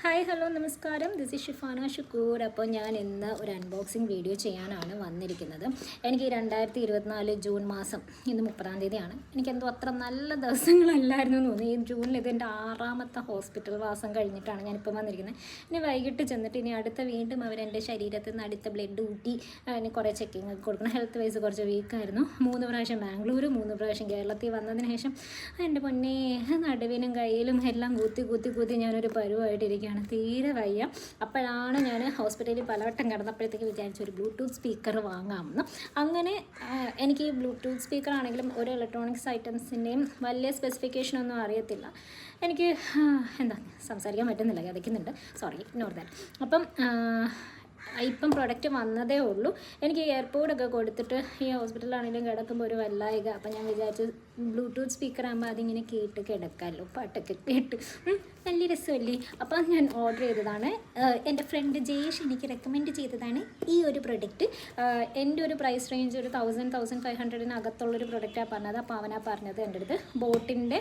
Hi hello നമസ്കാരം, this is Shifana Shukkur. അപ്പോൾ ഞാൻ ഇന്ന് ഒരു അൺബോക്സിങ് വീഡിയോ ചെയ്യാനാണ് വന്നിരിക്കുന്നത്. എനിക്ക് 2024 ജൂൺ മാസം ഇന്ന് 30-ാം തീയതിയാണ്. എനിക്കെന്തോ അത്ര നല്ല ദിവസങ്ങളല്ലായിരുന്നു എന്ന് തോന്നി. ഈ ജൂണിൽ ഇതെൻ്റെ 6ാമത്തെ ഹോസ്പിറ്റൽ വാസം കഴിഞ്ഞിട്ടാണ് ഞാനിപ്പോൾ വന്നിരിക്കുന്നത്. ഇനി വൈകിട്ട് ചെന്നിട്ട് ഇനി അടുത്ത വീണ്ടും അവരെൻ്റെ ശരീരത്തിൽ നിന്ന് അടുത്ത ബ്ലഡ് ഊട്ടി അതിന് കുറേ ചെക്കിങ് ഒക്കെ കൊടുക്കണം. ഹെൽത്ത് വൈസ് കുറച്ച് വീക്കായിരുന്നു. 3 പ്രാവശ്യം ബാംഗ്ലൂർ, 3 പ്രാവശ്യം കേരളത്തിൽ വന്നതിന് ശേഷം എൻ്റെ പൊന്നേ നടുവിനും കയ്യിലും എല്ലാം കുത്തി ഞാനൊരു പരുവായിട്ടിരിക്കുകയാണ്. തീരെ വയ്യ. അപ്പോഴാണ് ഞാൻ ഹോസ്പിറ്റലിൽ പലവട്ടം കിടന്നപ്പോഴത്തേക്ക് വിചാരിച്ചു ഒരു ബ്ലൂടൂത്ത് സ്പീക്കർ വാങ്ങാമെന്ന്. അങ്ങനെ എനിക്ക് ഈ ബ്ലൂടൂത്ത് സ്പീക്കർ ആണെങ്കിലും ഒരു ഇലക്ട്രോണിക്സ് ഐറ്റംസിൻ്റെയും വലിയ സ്പെസിഫിക്കേഷനൊന്നും അറിയത്തില്ല. എനിക്ക് സംസാരിക്കാൻ പറ്റുന്നില്ല, കിതയ്ക്കുന്നുണ്ട്, സോറി, ഇഗ്നോർ ദാറ്റ്. അപ്പം ഇപ്പം പ്രൊഡക്റ്റ് വന്നതേ ഉള്ളൂ. എനിക്ക് എയർപോർട്ടൊക്കെ കൊടുത്തിട്ട് ഈ ഹോസ്പിറ്റലിലാണെങ്കിലും കിടക്കുമ്പോൾ ഒരു വല്ലായിക. അപ്പം ഞാൻ വിചാരിച്ചു ബ്ലൂടൂത്ത് സ്പീക്കർ ആകുമ്പോൾ അതിങ്ങനെ കേട്ട് കിടക്കാമല്ലോ, പാട്ടൊക്കെ കേട്ട് വലിയ രസമല്ലേ. അപ്പം ഞാൻ ഓർഡർ ചെയ്തതാണ്. എൻ്റെ ഫ്രണ്ട് ജയേഷ് എനിക്ക് റെക്കമെൻഡ് ചെയ്തതാണ് ഈ ഒരു പ്രൊഡക്റ്റ്. എൻ്റെ ഒരു പ്രൈസ് റേഞ്ച് ഒരു 1,500-1,500-നകത്തുള്ളൊരു പ്രൊഡക്റ്റാണ് പറഞ്ഞത്. അപ്പോൾ അവനാ പറഞ്ഞത് എൻ്റെ അടുത്ത് ബോട്ടിൻ്റെ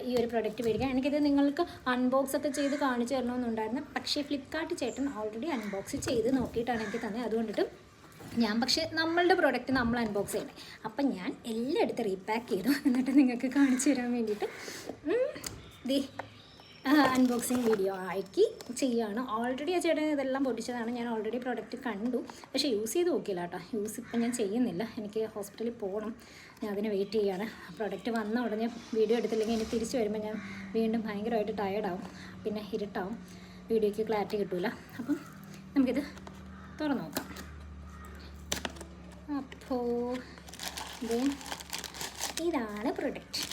ഈ ഒരു പ്രൊഡക്റ്റ് മേടിക്കാം. എനിക്കിത് നിങ്ങൾക്ക് അൺബോക്സ് ഒക്കെ ചെയ്ത് കാണിച്ചു തരണമെന്നുണ്ടായിരുന്നു. പക്ഷേ ഫ്ലിപ്കാർട്ട് ചേട്ടൻ ഓൾറെഡി അൺബോക്സ് ചെയ്ത് നോക്കിയിട്ടാണ് എനിക്ക് തന്നെ. അതുകൊണ്ടിട്ട് ഞാൻ പക്ഷേ നമ്മളുടെ പ്രോഡക്റ്റ് നമ്മൾ അൺബോക്സ് ചെയ്യണേ. അപ്പം ഞാൻ എല്ലാം എടുത്ത് റീപാക്ക് ചെയ്തു, എന്നിട്ട് നിങ്ങൾക്ക് കാണിച്ചു തരാൻ വേണ്ടിയിട്ട് അൺബോക്സിങ് വീഡിയോ ആക്കി ചെയ്യുകയാണ്. ഓൾറെഡി ആ ചേട്ടൻ ഇതെല്ലാം പൊട്ടിച്ചതാണ്. ഞാൻ ഓൾറെഡി പ്രോഡക്റ്റ് കണ്ടു, പക്ഷേ യൂസ് ചെയ്ത് നോക്കിയില്ല കേട്ടോ. യൂസ് ഇപ്പം ഞാൻ ചെയ്യുന്നില്ല. എനിക്ക് ഹോസ്പിറ്റലിൽ പോകണം, ഞാൻ അതിന് വെയിറ്റ് ചെയ്യുകയാണ്. പ്രോഡക്റ്റ് വന്ന ഉടനെ വീഡിയോ എടുത്തില്ലെങ്കിൽ ഇനി തിരിച്ച് വരുമ്പോൾ ഞാൻ വീണ്ടും ഭയങ്കരമായിട്ട് ടയേർഡാവും, പിന്നെ ഇരുട്ടാവും, വീഡിയോയ്ക്ക് ക്ലാരിറ്റി കിട്ടില്ല. അപ്പം നമുക്കിത് തുറന്നു നോക്കാം. അപ്പോൾ ഇതാണ് പ്രൊഡക്റ്റ്.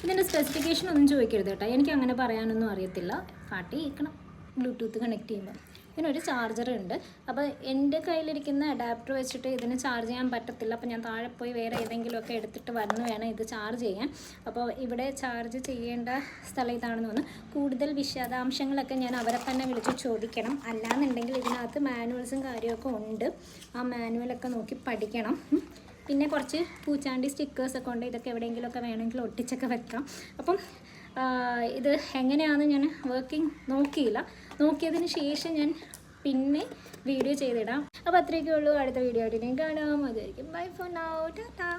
ഇതിൻ്റെ സ്പെസിഫിക്കേഷൻ ഒന്നും ചോദിക്കരുത് കേട്ടോ, എനിക്ക് അങ്ങനെ പറയാനൊന്നും അറിയത്തില്ല. പാട്ട് കേൾക്കണം ബ്ലൂടൂത്ത് കണക്ട് ചെയ്യുമ്പോൾ. ഇതിനൊരു ചാർജർ ഉണ്ട്. അപ്പോൾ എൻ്റെ കയ്യിലിരിക്കുന്ന അഡാപ്റ്റർ വെച്ചിട്ട് ഇതിന് ചാർജ് ചെയ്യാൻ പറ്റത്തില്ല. അപ്പോൾ ഞാൻ താഴെ പോയി വേറെ ഏതെങ്കിലുമൊക്കെ എടുത്തിട്ട് വന്ന് വേണം ഇത് ചാർജ് ചെയ്യാൻ. അപ്പോൾ ഇവിടെ ചാർജ് ചെയ്യേണ്ട സ്ഥലം ഇതാണെന്ന് തോന്നുന്നു. കൂടുതൽ വിശദാംശങ്ങളൊക്കെ ഞാൻ അവരെ തന്നെ വിളിച്ച് ചോദിക്കണം. അല്ലാന്നുണ്ടെങ്കിൽ ഇതിനകത്ത് മാനുവൽസും കാര്യമൊക്കെ ഉണ്ട്. ആ മാനുവലൊക്കെ നോക്കി പഠിക്കണം. പിന്നെ കുറച്ച് പൂച്ചാണ്ടി സ്റ്റിക്കേഴ്സൊക്കെ ഉണ്ട്. ഇതൊക്കെ എവിടെയെങ്കിലുമൊക്കെ വേണമെങ്കിൽ ഒട്ടിച്ചൊക്കെ വെക്കാം. അപ്പം ഇത് എങ്ങനെയാണെന്ന് ഞാൻ വർക്കിംഗ് നോക്കിയില്ല. നോക്കിയതിന് ശേഷം ഞാൻ പിന്നെ വീഡിയോ ചെയ്തിടാം. അപ്പോൾ അത്രയൊക്കെ ഉള്ളൂ. അടുത്ത വീഡിയോ ആയിട്ട് ഞാൻ കാണാം. അതായിരിക്കും ബൈ ഫോർ നൗ, ടാറ്റാ.